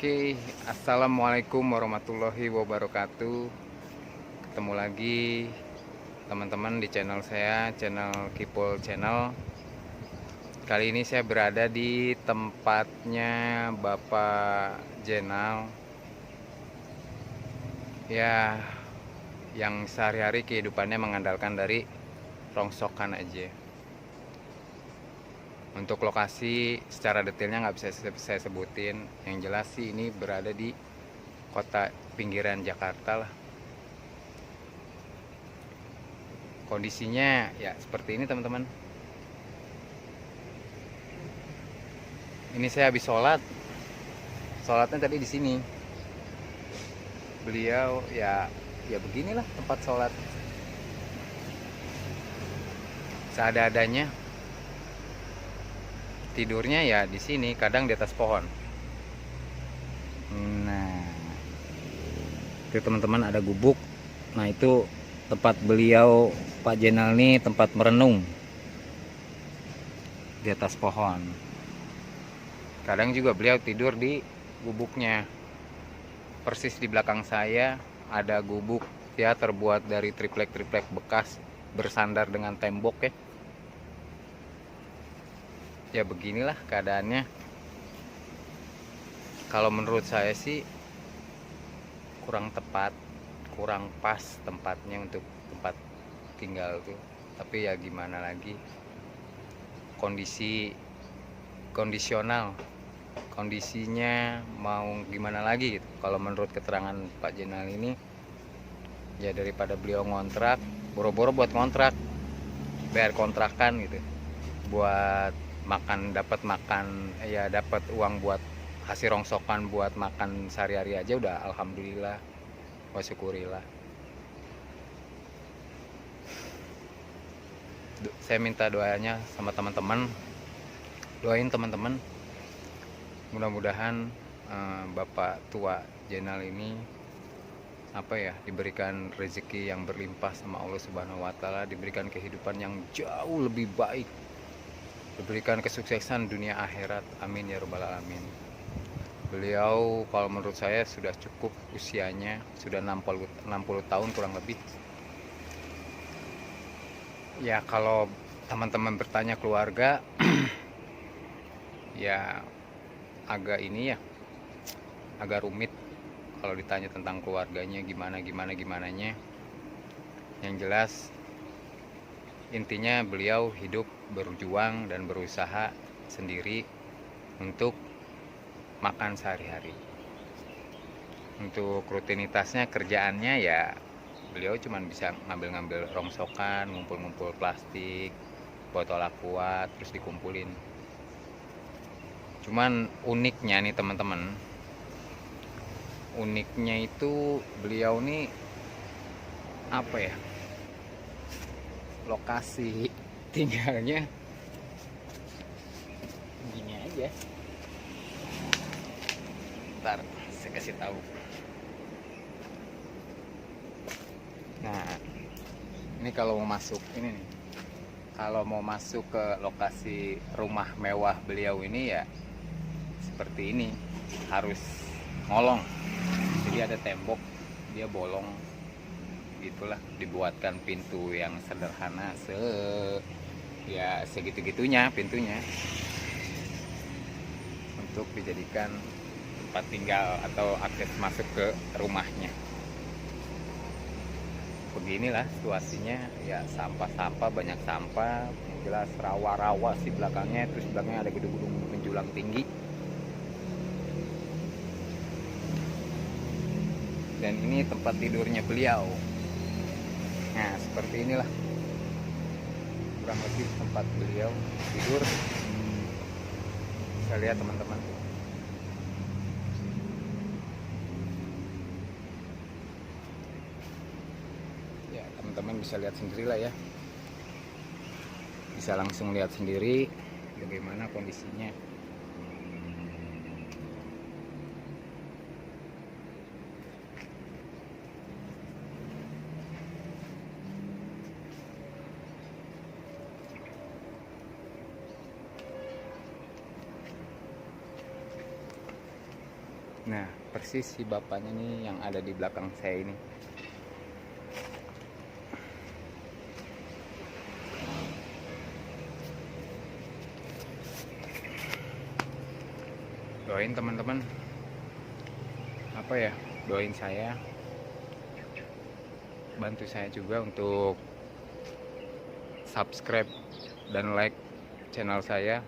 Oke, assalamualaikum warahmatullahi wabarakatuh. Ketemu lagi teman-teman di channel saya, channel Kipol Channel. Kali ini saya berada di tempatnya Bapak Jenal. Ya, yang sehari-hari kehidupannya mengandalkan dari rongsokan aja. Untuk lokasi secara detailnya nggak bisa saya sebutin. Yang jelas sih ini berada di kota pinggiran Jakarta lah. Kondisinya ya seperti ini teman-teman. Ini saya habis sholat. Sholatnya tadi di sini. Beliau ya beginilah tempat sholat. Seada-adanya. Tidurnya ya di sini, kadang di atas pohon. Nah, itu teman-teman ada gubuk. Nah, itu tempat beliau Pak Jenal ini tempat merenung di atas pohon. Kadang juga beliau tidur di gubuknya. Persis di belakang saya ada gubuk ya, terbuat dari triplek-triplek bekas bersandar dengan tembok ya. Ya beginilah keadaannya. Kalau menurut saya sih kurang tepat, kurang pas tempatnya untuk tempat tinggal tuh. Tapi ya gimana lagi, kondisinya mau gimana lagi gitu. Kalau menurut keterangan Pak Jenal ini, ya daripada beliau ngontrak, boro-boro buat ngontrak, bayar kontrakan gitu, buat makan, dapat uang buat hasil rongsokan buat makan sehari-hari aja udah alhamdulillah, wa syukurillah. Saya minta doanya sama teman-teman, doain teman-teman, mudah-mudahan Bapak tua Jenal ini diberikan rezeki yang berlimpah sama Allah Subhanahu wa taala, diberikan kehidupan yang jauh lebih baik, diberikan kesuksesan dunia akhirat, amin ya rabbal alamin. Beliau kalau menurut saya sudah cukup usianya, sudah 60 tahun kurang lebih. Ya kalau teman-teman bertanya keluarga ya agak rumit kalau ditanya tentang keluarganya gimananya. Yang jelas intinya beliau hidup berjuang dan berusaha sendiri untuk makan sehari-hari. Untuk rutinitasnya, kerjaannya ya beliau cuma bisa ngambil-ngambil rongsokan, ngumpul-ngumpul plastik, botol aqua, terus dikumpulin. Cuman uniknya nih teman-teman, uniknya itu beliau nih lokasi tinggalnya gini aja. Ntar saya kasih tahu. Nah, ini kalau mau masuk ini nih, kalau mau masuk ke lokasi rumah mewah beliau ini ya seperti ini, harus ngolong. Jadi ada tembok, dia bolong gitulah, dibuatkan pintu yang sederhana, segitu-gitunya pintunya, untuk dijadikan tempat tinggal atau akses masuk ke rumahnya. Beginilah situasinya ya, sampah-sampah, banyak sampah, jelas rawa-rawa sih belakangnya, terus belakangnya ada gedung-gedung menjulang tinggi. Dan ini tempat tidurnya beliau. Nah seperti inilah kurang lebih tempat beliau tidur. Bisa lihat teman-teman, ya teman-teman bisa lihat sendiri lah ya, bisa langsung lihat sendiri bagaimana kondisinya. Nah, persis si bapaknya nih yang ada di belakang saya ini. Doain teman-teman, apa ya, doain saya, bantu saya juga untuk subscribe dan like channel saya.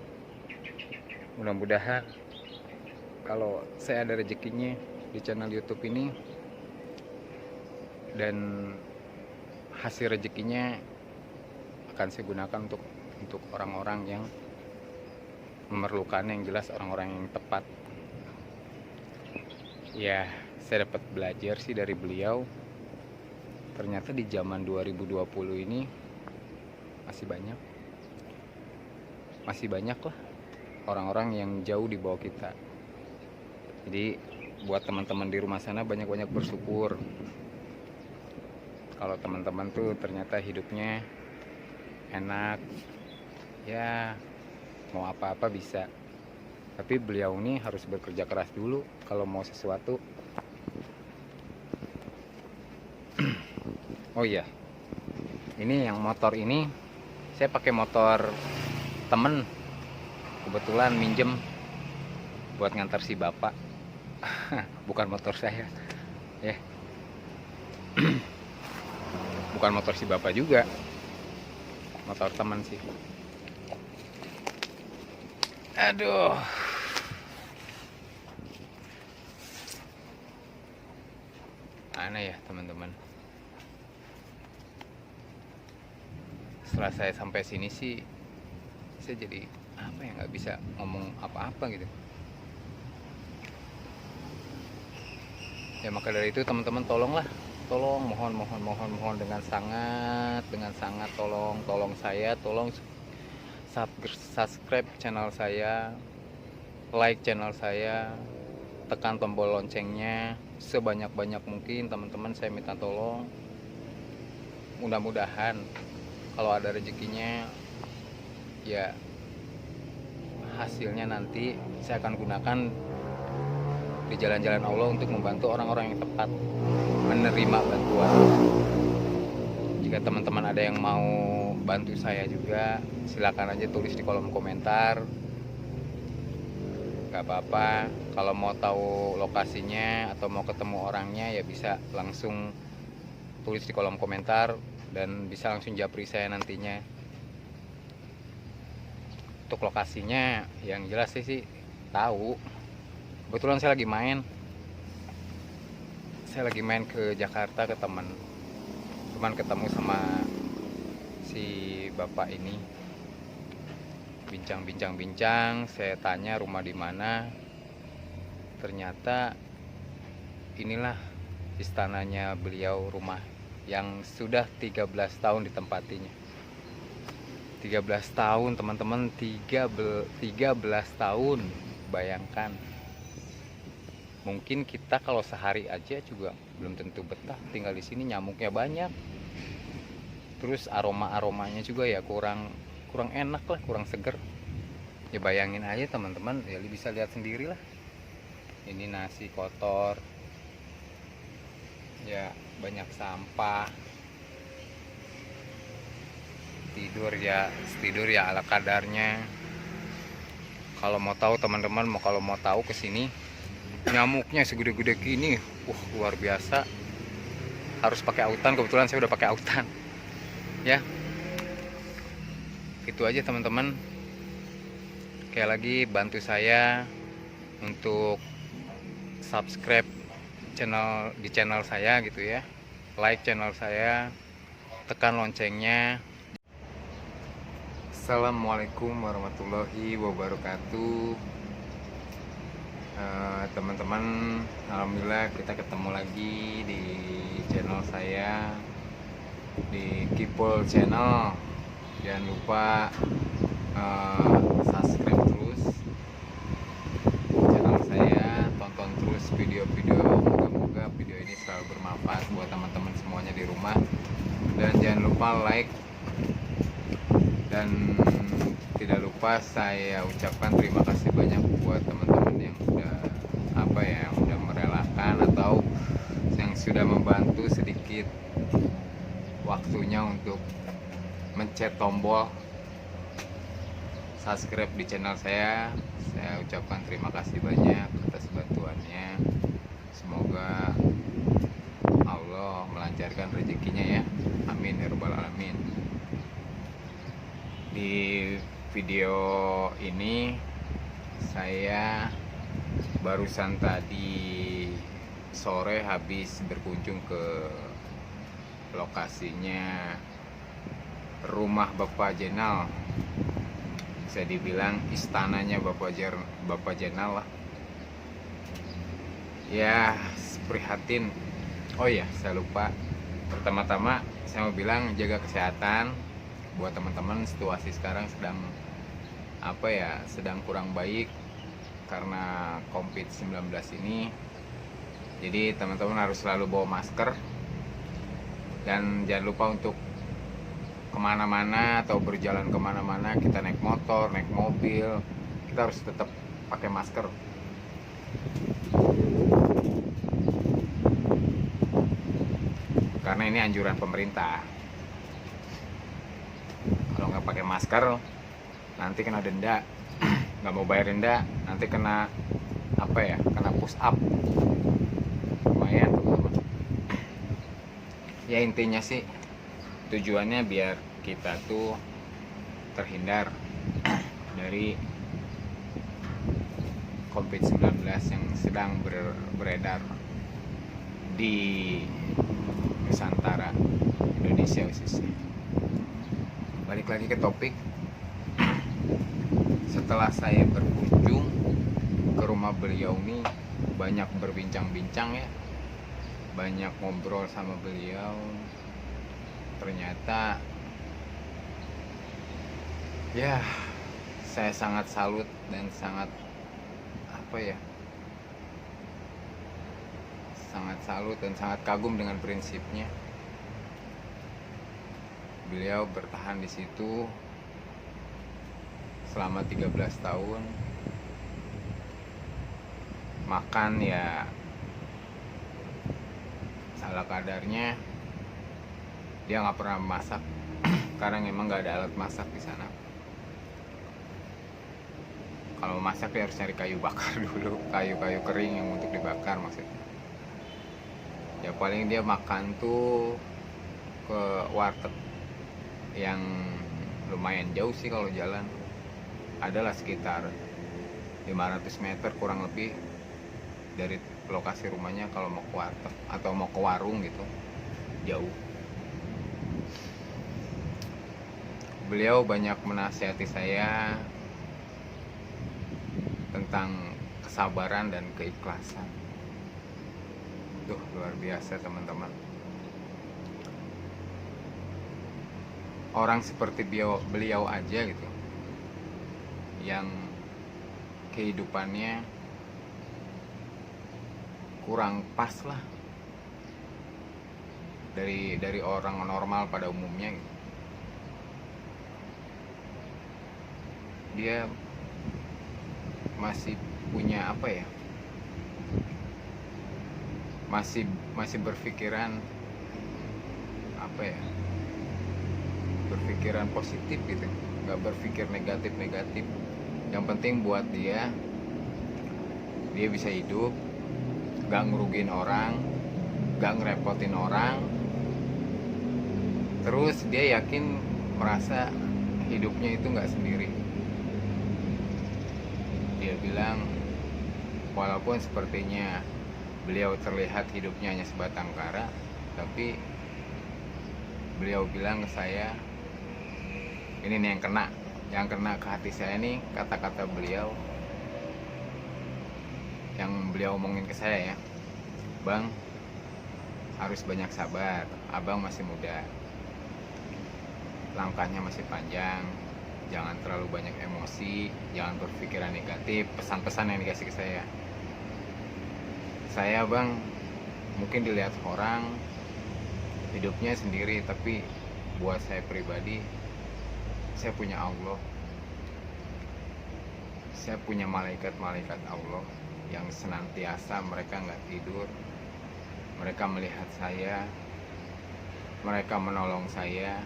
Mudah-mudahan kalau saya ada rezekinya di channel YouTube ini, dan hasil rezekinya akan saya gunakan untuk orang-orang yang memerlukan, yang jelas orang-orang yang tepat. Ya, saya dapat belajar sih dari beliau. Ternyata di zaman 2020 ini masih banyak lah orang-orang yang jauh di bawah kita. Jadi buat teman-teman di rumah sana, banyak-banyak bersyukur kalau teman-teman tuh ternyata hidupnya enak, ya mau apa-apa bisa. Tapi beliau ini harus bekerja keras dulu kalau mau sesuatu. Oh iya, ini yang motor ini saya pakai motor temen, kebetulan minjem buat ngantar si bapak. Bukan motor saya ya. Bukan motor si bapak juga, motor teman sih. Aduh, aneh ya teman-teman. Setelah saya sampai sini sih, saya jadi apa ya, nggak bisa ngomong apa-apa gitu. Ya maka dari itu teman-teman, tolonglah, mohon dengan sangat tolong saya, tolong subscribe channel saya, like channel saya, tekan tombol loncengnya sebanyak-banyak mungkin teman-teman, saya minta tolong. Mudah-mudahan kalau ada rezekinya, ya hasilnya nanti saya akan gunakan di jalan-jalan Allah untuk membantu orang-orang yang tepat menerima bantuan. Jika teman-teman ada yang mau bantu saya juga, silakan aja tulis di kolom komentar. Gak apa-apa, kalau mau tahu lokasinya atau mau ketemu orangnya, ya bisa langsung tulis di kolom komentar dan bisa langsung japri saya nantinya. Untuk lokasinya yang jelas sih tahu. Kebetulan saya lagi main ke Jakarta ke teman ketemu sama si bapak ini, bincang, saya tanya rumah di mana. Ternyata inilah istananya beliau, rumah yang sudah 13 tahun ditempatinya. 13 tahun teman-teman, 13 tahun, bayangkan. Mungkin kita kalau sehari aja juga belum tentu betah tinggal di sini, nyamuknya banyak. Terus aromanya juga ya kurang enak lah, kurang seger. Ya bayangin aja teman-teman, ya bisa lihat sendiri lah. Ini nasi kotor. Ya banyak sampah. Tidur ya ala kadarnya. Kalau mau tahu teman-teman, kalau mau tahu kesini, nyamuknya segede-gede gini, luar biasa. Harus pakai autan, kebetulan saya udah pakai autan. Ya, itu aja teman-teman. Sekali lagi bantu saya untuk subscribe channel saya gitu ya, like channel saya, tekan loncengnya. Assalamualaikum warahmatullahi wabarakatuh. Teman-teman, alhamdulillah kita ketemu lagi di channel saya, di Kipol Channel. Jangan lupa subscribe terus channel saya, tonton terus video-video. Moga-moga video ini selalu bermanfaat buat teman-teman semuanya di rumah. Dan jangan lupa like, dan tidak lupa saya ucapkan terima kasih banyak buat teman-teman yang udah sedikit waktunya untuk mencet tombol subscribe di channel saya. Saya ucapkan terima kasih banyak atas bantuannya. Semoga Allah melancarkan rezekinya ya. Amin ya rabbal alamin. Di video ini saya barusan tadi sore habis berkunjung ke lokasinya rumah Bapak Jenal. Bisa dibilang istananya Bapak Jenal lah. Ya, prihatin. Oh iya, saya lupa. Pertama-tama saya mau bilang jaga kesehatan. Buat teman-teman, situasi sekarang sedang sedang kurang baik karena COVID-19 ini. Jadi teman-teman harus selalu bawa masker. Dan jangan lupa untuk kemana-mana atau berjalan kemana-mana, kita naik motor, naik mobil, kita harus tetap pakai masker. Karena ini anjuran pemerintah. Kalau nggak pakai masker, nanti kena denda. Nggak mau bayar denda, nanti kena kena push up. Lumayan teman-teman. Ya intinya sih tujuannya biar kita tuh terhindar dari COVID-19 yang sedang beredar di Nusantara, Indonesia khususnya. Balik lagi ke topik. Setelah saya berkunjung ke rumah beliau ini, banyak berbincang-bincang ya, banyak ngobrol sama beliau. Ternyata ya saya sangat salut dan sangat sangat kagum dengan prinsipnya. Beliau bertahan di situ selama 13 tahun. Makan ya salah kadarnya, dia nggak pernah masak karena emang nggak ada alat masak di sana. Kalau masak dia harus cari kayu bakar dulu, kayu-kayu kering yang untuk dibakar maksudnya. Ya paling dia makan tuh ke warteg yang lumayan jauh sih, kalau jalan adalah sekitar 500 meter kurang lebih dari lokasi rumahnya. Kalau mau ke warteg atau mau ke warung gitu jauh. Beliau banyak menasihati saya tentang kesabaran dan keikhlasan. Tuh luar biasa teman-teman. Orang seperti beliau aja gitu, yang kehidupannya kurang pas lah dari orang normal pada umumnya gitu. Dia masih punya masih berpikiran berpikiran positif gitu, nggak berpikir negatif. Yang penting buat dia bisa hidup, nggak ngerugiin orang, nggak ngerepotin orang. Terus dia yakin, merasa hidupnya itu nggak sendiri. Dia bilang walaupun sepertinya beliau terlihat hidupnya hanya sebatang kara, tapi beliau bilang ke saya, ini nih yang kena ke hati saya nih, kata-kata beliau yang beliau omongin ke saya ya. Bang, harus banyak sabar, abang masih muda, langkahnya masih panjang, jangan terlalu banyak emosi, jangan berpikiran negatif. Pesan-pesan yang dikasih ke saya bang, mungkin dilihat orang hidupnya sendiri, tapi buat saya pribadi, saya punya Allah, saya punya malaikat-malaikat Allah yang senantiasa mereka nggak tidur, mereka melihat saya mereka menolong saya.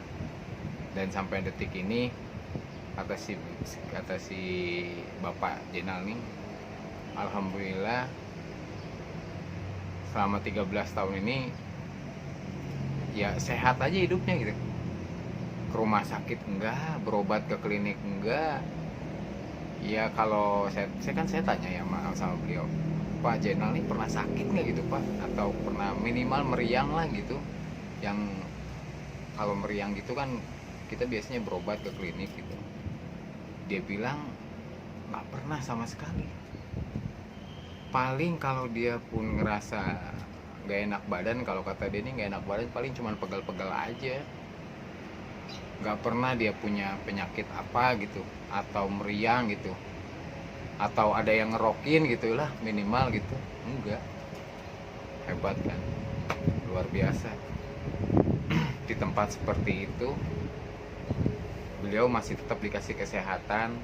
Dan sampai detik ini kata si Bapak Jenal nih, alhamdulillah selama 13 tahun ini ya sehat aja hidupnya gitu. Ke rumah sakit enggak, berobat ke klinik enggak. Ya kalau saya kan saya tanya ya sama beliau, Pak Jenal nih pernah sakit nggak gitu Pak, atau pernah minimal meriang lah gitu. Yang kalau meriang gitu kan kita biasanya berobat ke klinik gitu. Dia bilang nggak pernah sama sekali. Paling kalau dia pun ngerasa nggak enak badan, kalau kata dia ini nggak enak badan paling cuma pegal-pegal aja. Nggak pernah dia punya penyakit apa gitu, atau meriang gitu, atau ada yang ngerokin gitu lah minimal gitu. Enggak. Hebat kan, luar biasa. Di tempat seperti itu beliau masih tetap dikasih kesehatan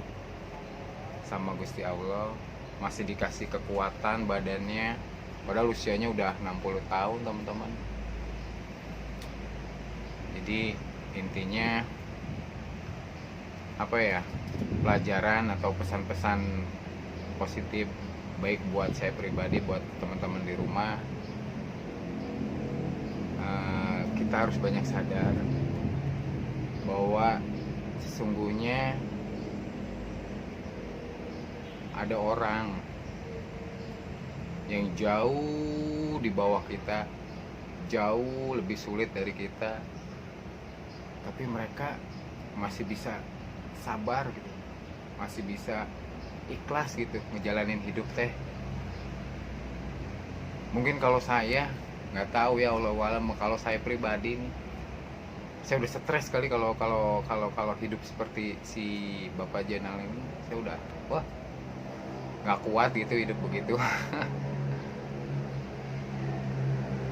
sama Gusti Allah, masih dikasih kekuatan badannya, padahal usianya udah 60 tahun teman-teman. Jadi intinya apa ya, pelajaran atau pesan-pesan positif baik buat saya pribadi, buat teman-teman di rumah, kita harus banyak sadar bahwa sesungguhnya ada orang yang jauh di bawah kita, jauh lebih sulit dari kita, tapi mereka masih bisa sabar gitu, masih bisa ikhlas gitu ngejalanin hidup teh. Mungkin kalau saya nggak tahu ya, Allah alam, kalau saya pribadi nih, saya udah stres kali kalau hidup seperti si Bapak Jenal ini. Saya udah wah nggak kuat gitu hidup begitu.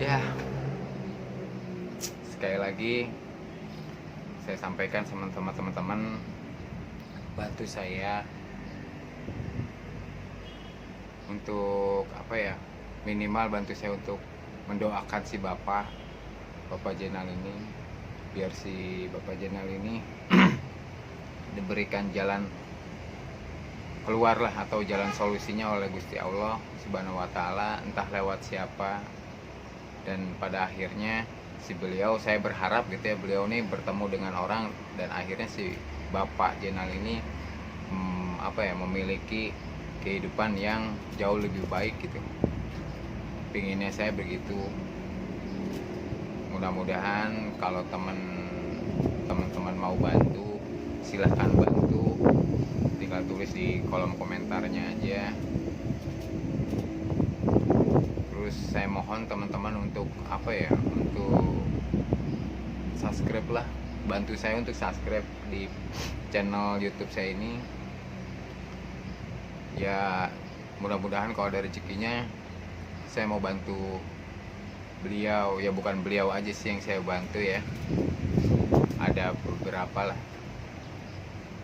Ya sekali lagi saya sampaikan sama teman-teman, bantu saya untuk apa ya, minimal bantu saya untuk mendoakan si Bapak Jenal ini, biar si Bapak Jenal ini diberikan jalan keluar lah, atau jalan solusinya oleh Gusti Allah Subhanahu wa Ta'ala, entah lewat siapa. Dan pada akhirnya si beliau, saya berharap gitu ya, beliau ini bertemu dengan orang dan akhirnya si Bapak Jenal ini memiliki kehidupan yang jauh lebih baik gitu. Pinginnya saya begitu. Mudah-mudahan kalau teman-teman mau bantu, silahkan bantu, tinggal tulis di kolom komentarnya aja. Terus saya mohon teman-teman untuk untuk subscribe lah, bantu saya untuk subscribe di channel YouTube saya ini. Ya mudah-mudahan kalau ada rezekinya saya mau bantu beliau. Ya bukan beliau aja sih yang saya bantu ya, ada beberapa lah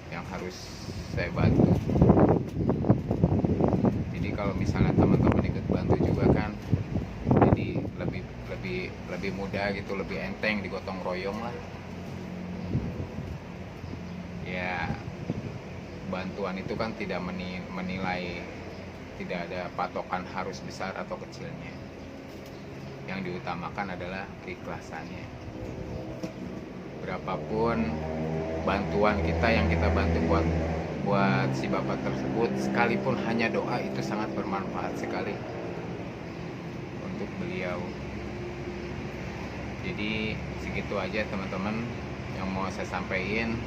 yang harus saya bantu. Jadi kalau misalnya teman-teman ikut bantu juga kan, jadi lebih mudah gitu, lebih enteng, digotong royong lah ya. Bantuan itu kan tidak menilai, tidak ada patokan harus besar atau kecilnya. Yang diutamakan adalah keikhlasannya. Berapapun bantuan kita yang kita bantu buat si Bapak tersebut, sekalipun hanya doa, itu sangat bermanfaat sekali untuk beliau. Jadi segitu aja teman-teman yang mau saya sampaikan.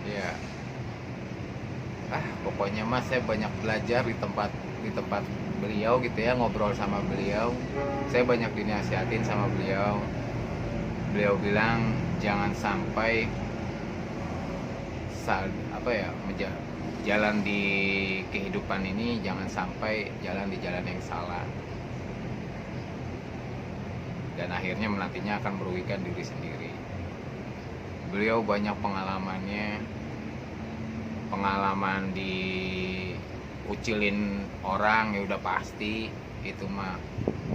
Ya pokoknya mas, saya banyak belajar di tempat beliau gitu ya, ngobrol sama beliau. Saya banyak dinasihatin sama beliau. Beliau bilang jangan sampai jalan di kehidupan ini, jangan sampai jalan di jalan yang salah, dan akhirnya nantinya akan merugikan diri sendiri. Beliau banyak pengalaman di ucilin orang ya udah pasti, itu mah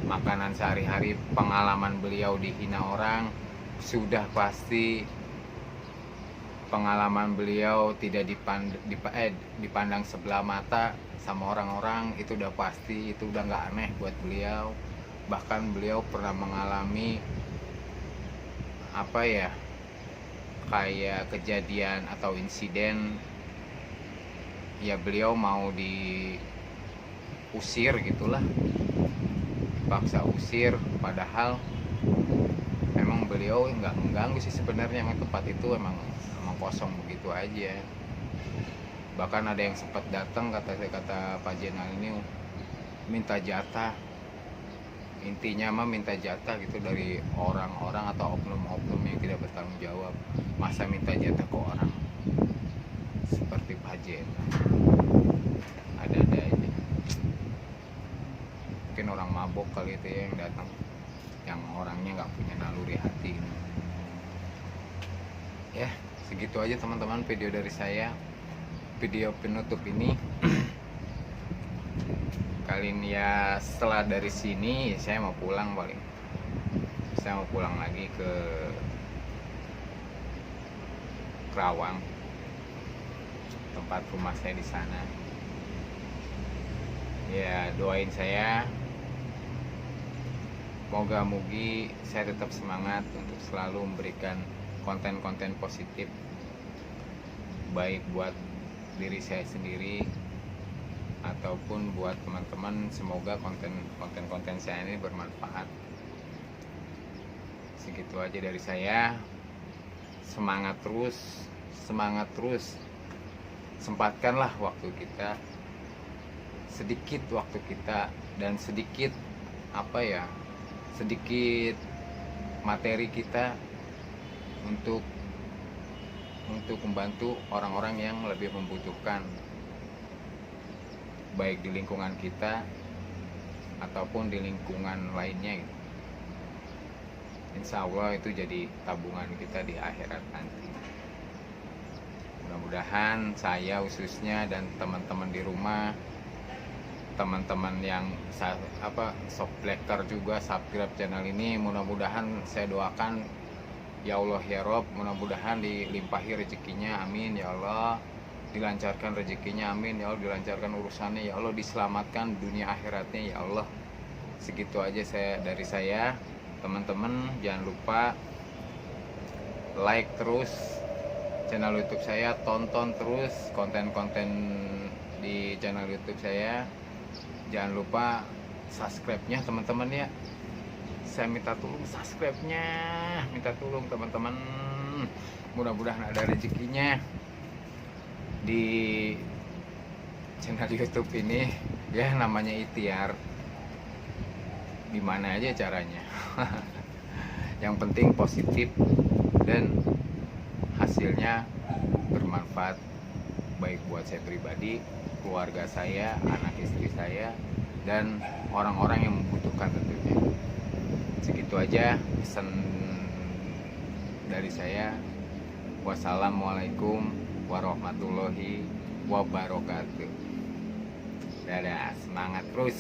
makanan sehari-hari. Pengalaman beliau dihina orang sudah pasti, pengalaman beliau tidak dipandang sebelah mata sama orang-orang, itu udah pasti, itu udah nggak aneh buat beliau. Bahkan beliau pernah mengalami apa ya, kayak kejadian atau insiden ya, beliau mau diusir gitulah, dipaksa usir, padahal emang beliau nggak mengganggu sih sebenarnya. Emang tempat itu emang kosong begitu aja. Bahkan ada yang sempat datang, kata Pak Jenal ini minta jatah, intinya mah minta jatah gitu dari orang-orang atau oknum-oknum yang tidak bertanggung jawab. Masa minta jatah ke orang seperti Pak Jenal, ada-ada aja. Mungkin orang mabok kali itu ya yang datang, yang orangnya nggak punya naluri hati gitu. Ya segitu aja teman-teman video dari saya, video penutup ini. Kali ini ya, setelah dari sini saya mau pulang, saya mau pulang lagi ke Kerawang, tempat rumah saya di sana. Ya doain saya, moga-mogi saya tetap semangat untuk selalu memberikan konten-konten positif, baik buat diri saya sendiri ataupun buat teman-teman. Semoga konten-konten saya ini bermanfaat. Segitu aja dari saya. Semangat terus, sempatkanlah waktu kita, sedikit waktu kita, dan sedikit sedikit materi kita untuk membantu orang-orang yang lebih membutuhkan, baik di lingkungan kita ataupun di lingkungan lainnya gitu. Insya Allah itu jadi tabungan kita di akhirat nanti. Mudah-mudahan saya khususnya dan teman-teman di rumah, teman-teman yang subscriber juga, subscribe channel ini, mudah-mudahan saya doakan ya Allah ya Rob, mudah-mudahan dilimpahi rezekinya, amin ya Allah. Dilancarkan rezekinya, amin ya Allah. Dilancarkan urusannya ya Allah, diselamatkan dunia akhiratnya ya Allah. Segitu aja dari saya teman-teman. Jangan lupa like terus channel YouTube saya, tonton terus konten-konten di channel YouTube saya. Jangan lupa subscribe-nya teman-teman ya. Saya minta tolong subscribe-nya, minta tolong teman-teman. Mudah-mudahan ada rezekinya di channel YouTube ini ya, namanya ikhtiar. Gimana aja caranya. Yang penting positif dan hasilnya bermanfaat, baik buat saya pribadi, keluarga saya, anak istri saya, dan orang-orang yang membutuhkan tentunya. Segitu aja pesan dari saya. Wassalamualaikum warahmatullahi wabarakatuh. Dadah, semangat terus.